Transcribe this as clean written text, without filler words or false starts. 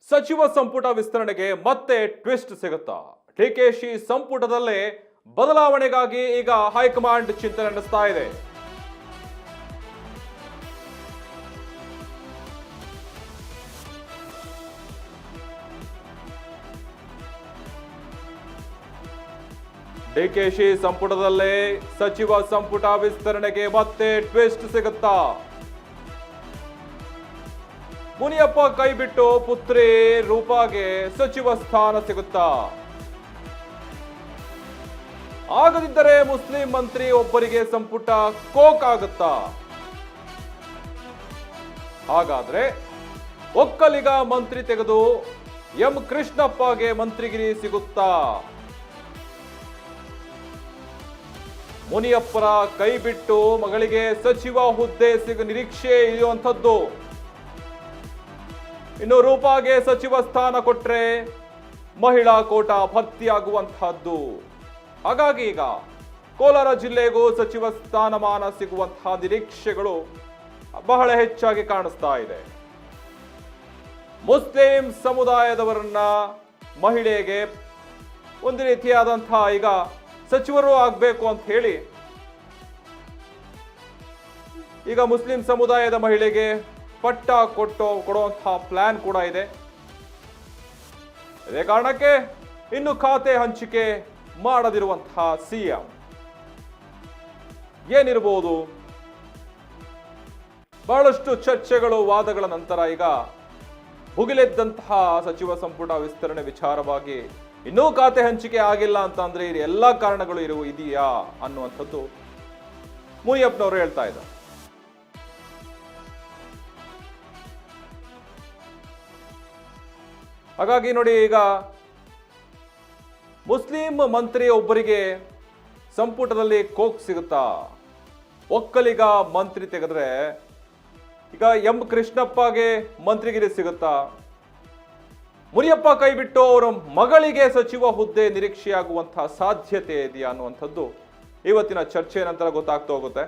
ಸಚಿವ ಸಂಪುಟ ವಿಸ್ತರಣೆಗೆ ಮತ್ತೆ ಟ್ವಿಸ್ಟ್ ಸಿಗುತ್ತಾ? ಡಿಕೆಶಿ ಸಂಪುಟದಲ್ಲೇ ಬದಲಾವಣೆಗಾಗಿ ಈಗ ಹೈಕಮಾಂಡ್ ಚಿಂತನೆ ನಡೆಸ್ತಾ ಇದೆ. ಡಿಕೆಶಿ ಸಂಪುಟದಲ್ಲೇ ಸಚಿವ ಸಂಪುಟ ವಿಸ್ತರಣೆಗೆ ಮತ್ತೆ ಟ್ವಿಸ್ಟ್ ಸಿಗುತ್ತಾ? ಮುನಿಯಪ್ಪ ಕೈಬಿಟ್ಟು ಪುತ್ರಿ ರೂಪಾಗೆ ಸಚಿವ ಸ್ಥಾನ ಸಿಗುತ್ತಾ? ಆಗದಿದ್ದರೆ ಮುಸ್ಲಿಂ ಮಂತ್ರಿ ಒಬ್ಬರಿಗೆ ಸಂಪುಟ ಕೋಕ್ ಆಗುತ್ತಾ? ಹಾಗಾದ್ರೆ ಒಕ್ಕಲಿಗ ಮಂತ್ರಿ ತೆಗೆದು ಎಂ ಕೃಷ್ಣಪ್ಪಗೆ ಮಂತ್ರಿಗಿರಿ ಸಿಗುತ್ತಾ? ಮುನಿಯಪ್ಪರ ಕೈ ಬಿಟ್ಟು ಮಗಳಿಗೆ ಸಚಿವ ಹುದ್ದೆ ಸಿಗ ನಿರೀಕ್ಷೆ ಇರುವಂಥದ್ದು. ಇನ್ನು ರೂಪಾಗೆ ಸಚಿವ ಸ್ಥಾನ ಕೊಟ್ರೆ ಮಹಿಳಾ ಕೋಟಾ ಭರ್ತಿಯಾಗುವಂತಹದ್ದು. ಹಾಗಾಗಿ ಈಗ ಕೋಲಾರ ಜಿಲ್ಲೆಗೂ ಸಚಿವ ಸ್ಥಾನಮಾನ ಸಿಗುವಂತಹ ನಿರೀಕ್ಷೆಗಳು ಬಹಳ ಹೆಚ್ಚಾಗಿ ಕಾಣಿಸ್ತಾ ಇದೆ. ಮುಸ್ಲಿಂ ಸಮುದಾಯದವರನ್ನ ಮಹಿಳೆಗೆ ಒಂದು ರೀತಿಯಾದಂತಹ ಈಗ ಸಚಿವರು ಆಗಬೇಕು ಅಂತ ಹೇಳಿ ಈಗ ಮುಸ್ಲಿಂ ಸಮುದಾಯದ ಮಹಿಳೆಗೆ ಪಟ್ಟ ಕೊಡುವಂತಹ ಪ್ಲಾನ್ ಕೂಡ ಇದೆ. ಇದೇ ಕಾರಣಕ್ಕೆ ಇನ್ನು ಖಾತೆ ಹಂಚಿಕೆ ಮಾಡದಿರುವಂತಹ ಸಿಎಂ ಏನಿರಬಹುದು? ಬಹಳಷ್ಟು ಚರ್ಚೆಗಳು ವಾದಗಳ ನಂತರ ಈಗ ಭುಗಿಲೆದ್ದಂತಹ ಸಚಿವ ಸಂಪುಟ ವಿಸ್ತರಣೆ ವಿಚಾರವಾಗಿ ಇನ್ನೂ ಖಾತೆ ಹಂಚಿಕೆ ಆಗಿಲ್ಲ ಅಂತ ಅಂದ್ರೆ ಎಲ್ಲ ಕಾರಣಗಳು ಇದೆಯಾ ಅನ್ನುವಂಥದ್ದು ಮುನಿಯಪ್ಪನವರು ಹೇಳ್ತಾ ಇದ್ದಾರೆ. ಹಾಗಾಗಿ ನೋಡಿ, ಈಗ ಮುಸ್ಲಿಂ ಮಂತ್ರಿ ಒಬ್ಬರಿಗೆ ಸಂಪುಟದಲ್ಲಿ ಕೋಕ್ ಸಿಗುತ್ತಾ? ಒಕ್ಕಲಿಗ ಮಂತ್ರಿ ತೆಗೆದ್ರೆ ಈಗ ಎಂ ಕೃಷ್ಣಪ್ಪಗೆ ಮಂತ್ರಿಗಿರಿ ಸಿಗುತ್ತಾ? ಮುನಿಯಪ್ಪ ಕೈ ಬಿಟ್ಟು ಅವರ ಮಗಳಿಗೆ ಸಚಿವ ಹುದ್ದೆ ನಿರೀಕ್ಷೆಯಾಗುವಂತಹ ಸಾಧ್ಯತೆ ಇದೆಯಾ ಅನ್ನುವಂಥದ್ದು ಇವತ್ತಿನ ಚರ್ಚೆಯ ನಂತರ ಗೊತ್ತಾಗ್ತಾ ಹೋಗುತ್ತೆ.